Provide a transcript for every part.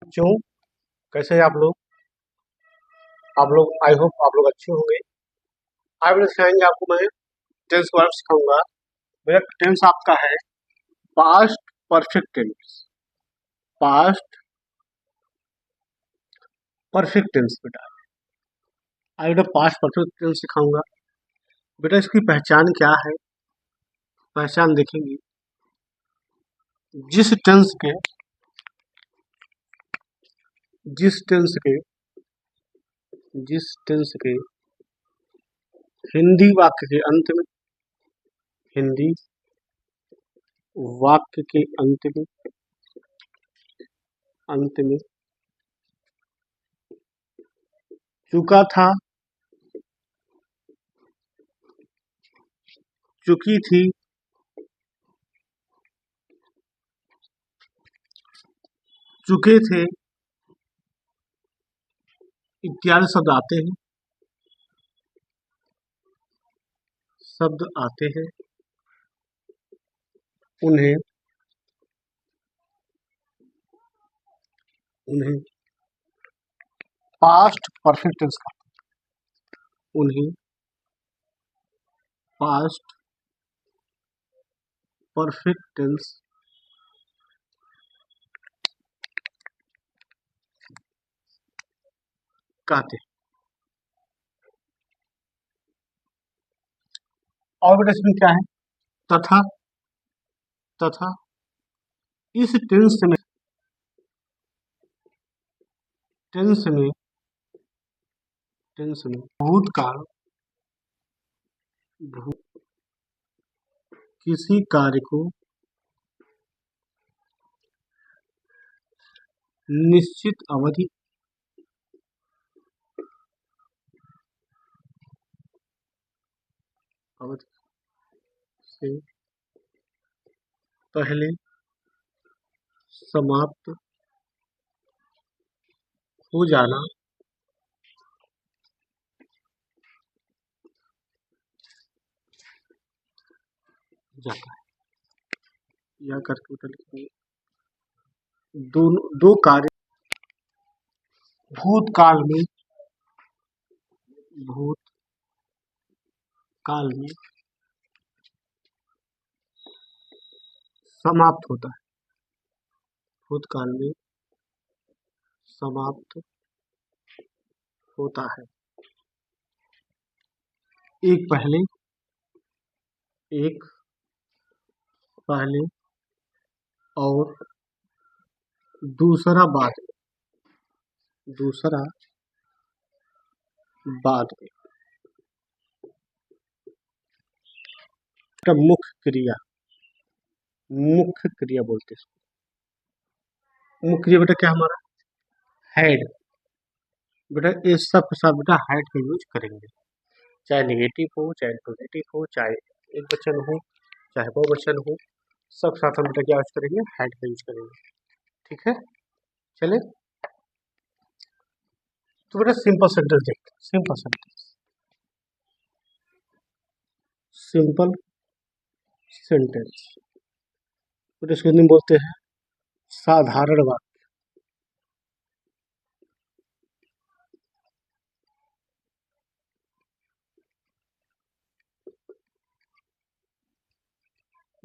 क्यों? कैसे हैं आप लोग आई होप आप लोग अच्छे होंगे। आज मैं सिखाएंगे आपको मैं टेंस वर्ब सिखाऊंगा। मेरा टेंस आपका है past perfect tense. Past perfect tense बेटा। आज बेटा पास्ट परफेक्ट टेंस सिखाऊंगा। बेटा इसकी पहचान क्या है? पहचान देखेंगे जिस टेंस के जिस टेंस के जिस टेंस के हिंदी वाक्य के हिंदी वाक्य के अंत में चुका था, चुकी थी, चुके थे इत्यादि शब्द आते हैं उन्हें पास्ट परफेक्ट टेंस का उन्हें पास्ट परफेक्ट टेंस कहते हैं। और बेटा इसमें क्या है? तथा तथा इस टेंस में भूतकाल किसी कार्य को निश्चित अवधि से पहले समाप्त हो जाना जाता है। या करके लिखेंगे दो कार्य भूतकाल में समाप्त होता है। भूतकाल में समाप्त होता है। एक पहले और दूसरा बाद में मुख्य क्रिया बोलते हैं इसको। मुख्य क्रिया बेटा क्या हमारा हेड। बेटा इस सब के साथ बेटा हेड का यूज करेंगे, चाहे नेगेटिव हो चाहे पॉजिटिव हो, चाहे एक वचन हो चाहे बहुवचन हो, सब साथ हम बेटा क्या यूज करेंगे? हेड का यूज करेंगे। ठीक है, चले तो बेटा सिंपल सेंटेंस देखते हैं। सिंपल सेंटेंस बेटा इसको हिंदी में बोलते हैं साधारण वाक्य।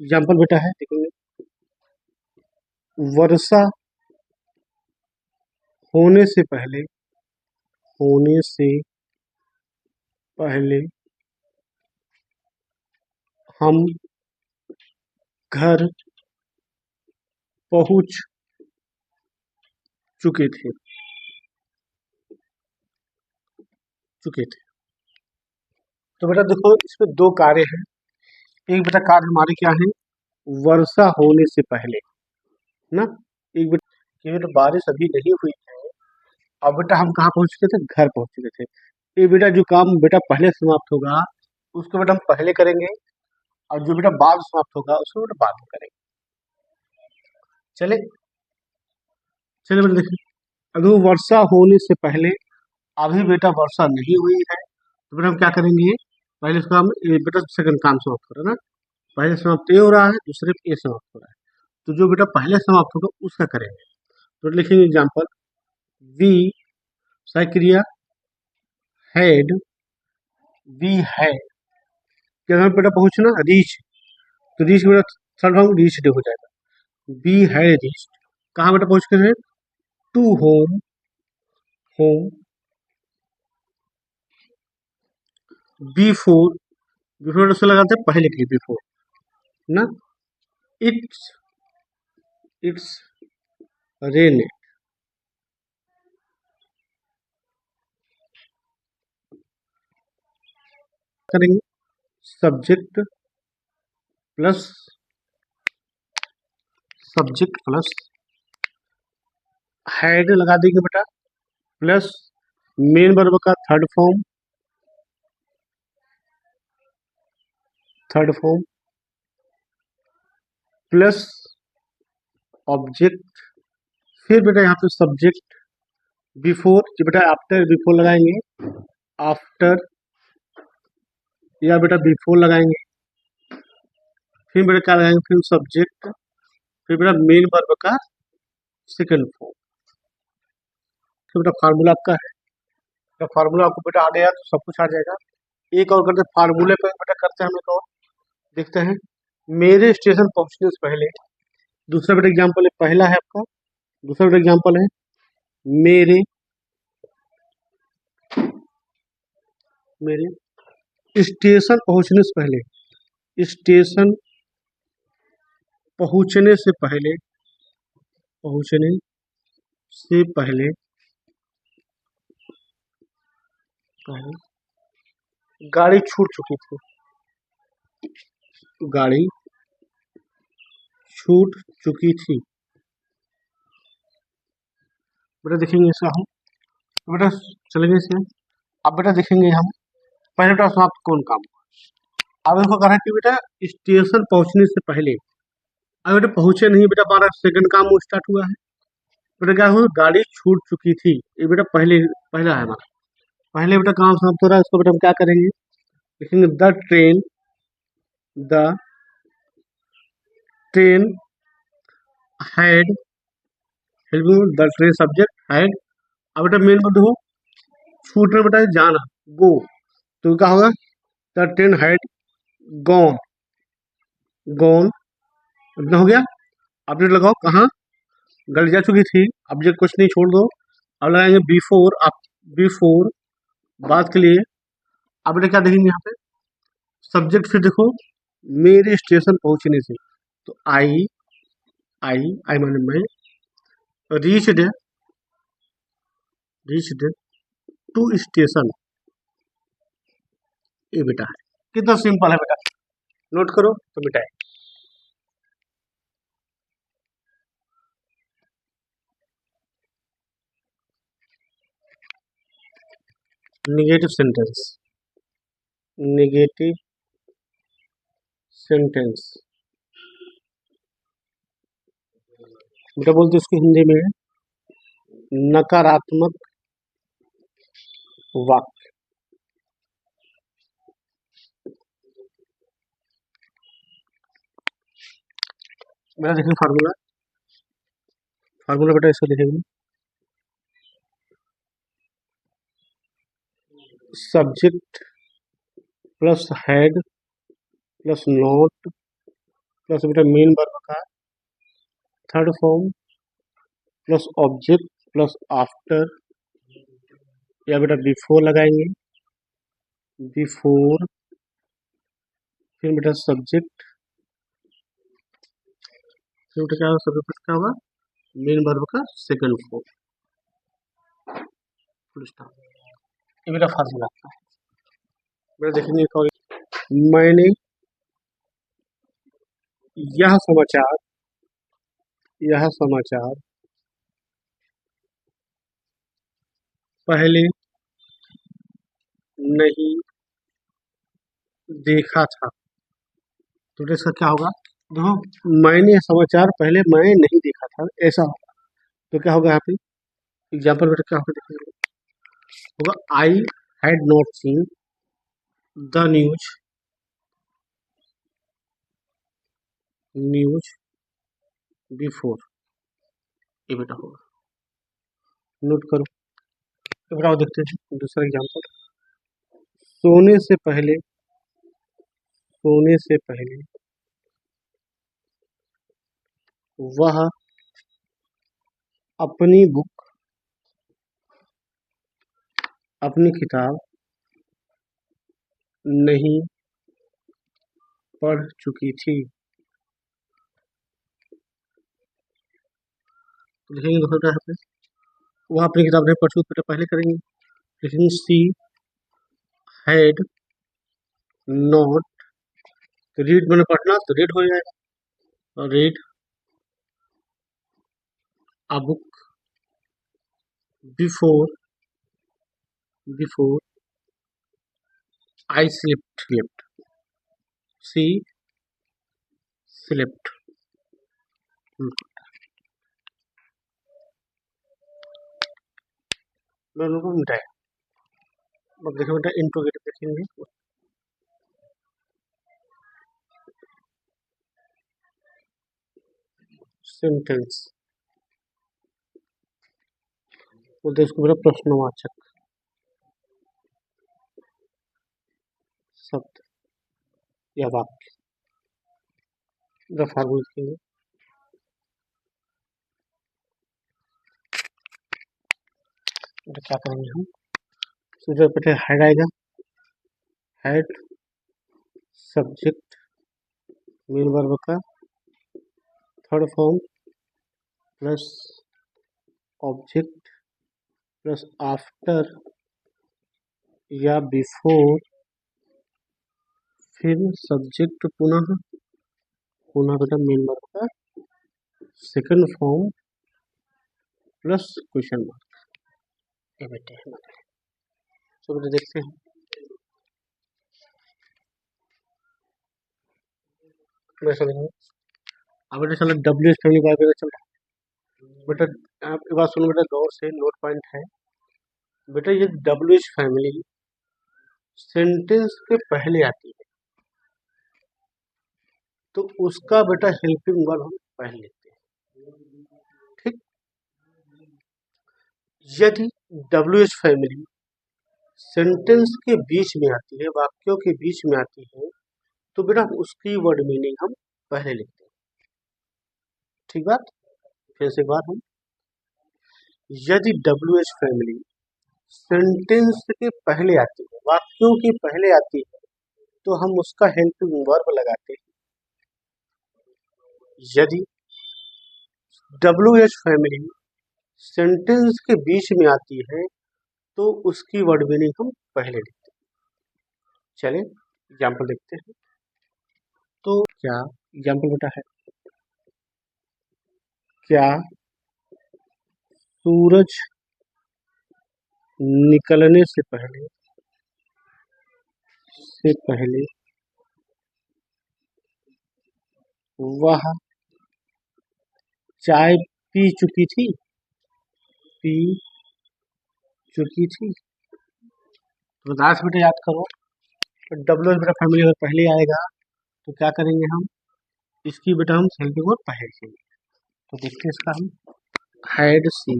एग्जाम्पल बेटा है देखिए, वर्षा होने से पहले हम घर पहुंच चुके थे। तो बेटा देखो इसमें दो कार्य हैं। एक बेटा कार्य हमारे क्या है? वर्षा होने से पहले ना। एक बेटा बारिश अभी नहीं हुई है, अब बेटा हम कहाँ पहुंच चुके थे? घर पहुंच चुके थे। ये बेटा जो काम बेटा पहले समाप्त होगा उसको बेटा हम पहले करेंगे, और जो बेटा बाद समाप्त होगा उसको बेटा बाद में करेंगे। चले बेटा देखिए, अभी वर्षा होने से पहले अभी बेटा वर्षा नहीं हुई है, तो बेटा हम क्या करेंगे? पहले इसको हम बेटा सेकंड काम समाप्त करें ना। पहले समाप्त ए हो रहा है, दूसरे पे ए समाप्त हो रहा है, तो जो बेटा पहले समाप्त होगा उसका करेंगे। तो लिखेंगे एग्जाम्पल, वी क्रिया हैड, वी हैड, क्या हमें बेटा पहुंचना रीच, तो रीच बेटा थर्ड फॉर्म रीच्ड हो जाएगा, वी हैड रीच्ड, कहाँ बेटा पहुंच गए हैं, to home, home, before, before से लगाते हैं पहले के लिए बिफोर ना, इट्स, इट्स रेन, करेंगे subject plus, subject plus had लगा देंगे बेटा, प्लस मेन वर्ब का third form, third form plus object, फिर बेटा यहाँ पे सब्जेक्ट बिफोर, कि बेटा आफ्टर बिफोर लगाएंगे, आफ्टर, या बेटा बिफोर लगाएंगे, फिर बेटा क्या लगाएंगे, फिर सब्जेक्ट, फिर बेटा मेन वर्ब का सेकंड फॉर्म, फिर बेटा फार्मूला आपका है, तो फार्मूला आपको बेटा आ गया तो सब कुछ आ जाएगा। एक और करते फार्मूले पे बेटा करते हैं हम, एक और देखते हैं, मेरे स्टेशन पहुंचने से पहले, दूसरा बेटा एग्जाम्पल है, पहला है आपका, दूसरा बेटा एग्जाम्पल है, मेरे, मेरे स्टेशन पहुंचने से पहले, स्टेशन पहुंचने से पहले, पहुंचने से पहले, पहले गाड़ी छूट चुकी थी, गाड़ी छूट चुकी थी, बेटा देखेंगे इसका हम, बेटा चलेंगे इसमें, अब बेटा देखेंगे हम, पहले बेटा समाप्त कौन काम, अब इसको कह रहा है कि बेटा स्टेशन पहुंचने से पहले, अब बेटा पहुंचे नहीं बेटा, हमारा सेकंड काम वो स्टार्ट हुआ है, बेटा क्या हुआ, गाड़ी छूट चुकी थी, ये बेटा पहले, पहला है हमारा, पहले बेटा काम समाप्त हो रहा है, इसको बेटा हम क्या करेंगे, लिखेंगे the train, the train had, the train subject had, अब बेटा मेन मत हो, छूटना बेटा जाना, गो, तो क्या होगा, the train had gone, gone, इतना हो गया, अपडेट लगाओ कहाँ, गाड़ी जा चुकी थी, ऑब्जेक्ट कुछ नहीं छोड़ दो, अब लगाएंगे बिफोर, आप बिफोर बात के लिए, अब बेटा क्या देखेंगे यहाँ पे, सब्जेक्ट फिर देखो, मेरे स्टेशन पहुंचने से, तो आई माने मैं, रीच्ड, रीच्ड टू स्टेशन, ये बेटा है, कितना सिंपल है बेटा, नोट करो तो बेटा है। नेगेटिव सेंटेंस, नेगेटिव सेंटेंस बेटा बोलते इसको हिंदी में नकारात्मक वाक्य, बेटा देखेंगे फार्मूला, फार्मूला बेटा इसको लिखेंगे, subject plus head plus note plus बेटा मेन वर्ब का third form plus object plus after, या बेटा बिफोर लगाएंगे, बिफोर, फिर बेटा सब्जेक्ट, फिर बेटा क्या होगा, सब्जेक्ट क्या होगा, मेन वर्ब का सेकंड फॉर्म, फुल स्टॉप, ये बेटा फार्मूला है। बेटा देखेंगे एक और, मैंने यह समाचार, यह समाचार पहले नहीं देखा था, तो बेटा इसका क्या होगा, देखो मैंने समाचार पहले मैं नहीं देखा था, ऐसा होगा, तो क्या होगा यहाँ पे एग्जाम्पल बेटा क्या होगा, देखेंगे होगा, I had not seen the news, news before, ये बेटा होगा, नोट करो। तो बताओ, देखते हैं दूसरा एग्जाम्पल। सोने से पहले, सोने से पहले वह अपनी बुक, अपनी किताब नहीं पढ़ चुकी थी। तो लिखेंगे दूसरा यहाँ पे, वह अपनी किताब नहीं पढ़ चुकी, तो पहले करेंगे, लेकिन सी हैड नॉट, रीड मैंने पढ़ना तो रीड हो जाएगा, और read a book before, before I slept, she slept. दोनों को मिटाया। अब देखो बेटा, इंट्रोगेटिव देखेंगे। सेंटेंस बोलते इसको बेटा प्रश्नवाचक शब्द या वाक्य। फार्मूला लिखेंगे। तो क्या करेंगे हम, सूर्य बेटे हेड आएगा, हेड सब्जेक्ट मेन वर्ब का third form plus object plus after या बिफोर, फिर सब्जेक्ट पुनः, पुनः बेटा मेन वर्ब का second form plus question mark. ये बेटे है। तो बेटे देखते हैं, अब बेटा चलो डब्ल्यू एच फैमिली का बेटा चल रहा है। बेटा आपकी बात सुनो बेटा गौर से, नोट पॉइंट है बेटा, ये डब्ल्यू एच फैमिली सेंटेंस के पहले आती है, तो उसका बेटा हेल्पिंग वर्ब हम पहले लेते हैं। ठीक, यदि डब्ल्यू एच फैमिली सेंटेंस के बीच में आती है, वाक्यों के बीच में आती है, तो बेटा उसकी वर्ड मीनिंग हम पहले लिखते हैं। ठीक बात, फिर से एक बार हम, यदि डब्ल्यू एच फैमिली सेंटेंस के पहले आती है, वाक्यों के पहले आती है, तो हम उसका हेल्पिंग वर्ब लगाते हैं। यदि डब्ल्यू एच फैमिली सेंटेंस के बीच में आती है, तो उसकी वर्ड मीनिंग हम पहले लिखते हैं। चले एग्जाम्पल देखते हैं। तो क्या एग्जाम्पल बेटा है, क्या सूरज निकलने से पहले, वह चाय पी चुकी थी, पी चुकी थी। तो बतास बेटा याद करो, तो डब्ल्यू बेटा फैमिली अगर पहले आएगा तो क्या करेंगे हम, इसकी बेटा हम हेल्पिंग वर्ब पहले लिखेंगे। तो देखते हैं इसका हम, had she,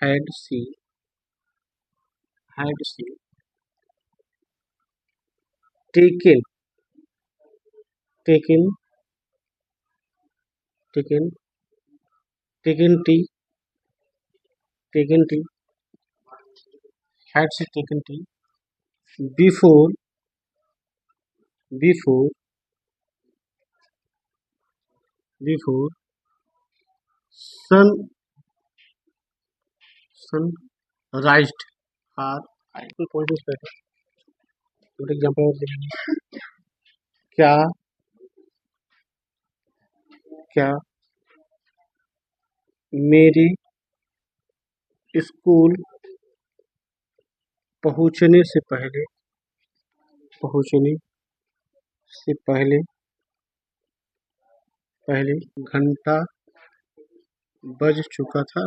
had she, had she taken, taken, taken, taken tea, taken tea, had she taken tea before, before, before sun, sun rised, R I point बेटा। एग्जाम्पल और देखेंगे। क्या, क्या मेरे स्कूल पहुंचने से पहले, पहुंचने से पहले, पहले घंटा बज चुका था,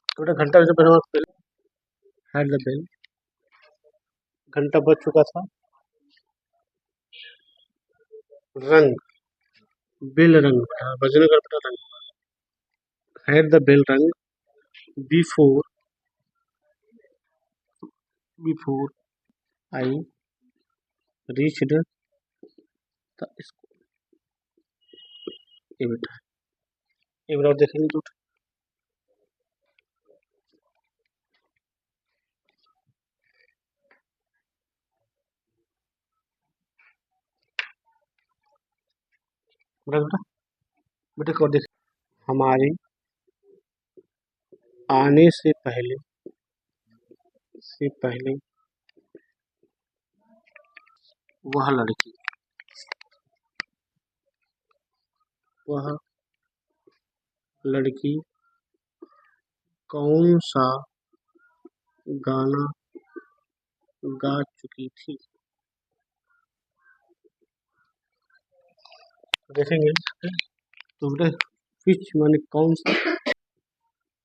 तो बेटा घंटा बजने पहले हैड द बेल, घंटा बज चुका था, रंग, बेल रंग बेटा, बजने का बेटा रंग। हैड द बेल रंग before before I reached the school. ये बेटा, एक बार और देखेंगे तो बेटा बेटा बेटा को देख, हमारे आने से पहले वह लड़की वह लड़की कौन सा गाना गा चुकी थी। देखेंगे तो बेटा विच माने कौन सा,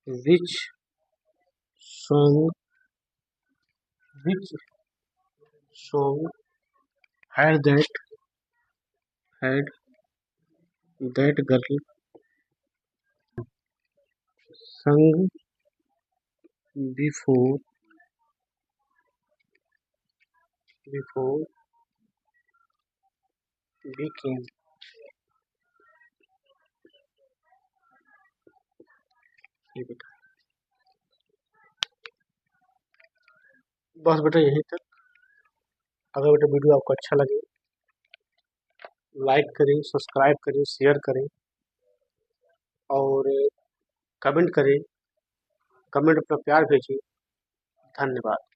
which song which song had that girl संग बिफोर वी केम। ये बेटा बस बेटा यहीं तक। अगर बेटा वीडियो आपको अच्छा लगे लाइक करें, सब्सक्राइब करें, शेयर करें और कमेंट करें। कमेंट अपना प्यार भेजिए। धन्यवाद।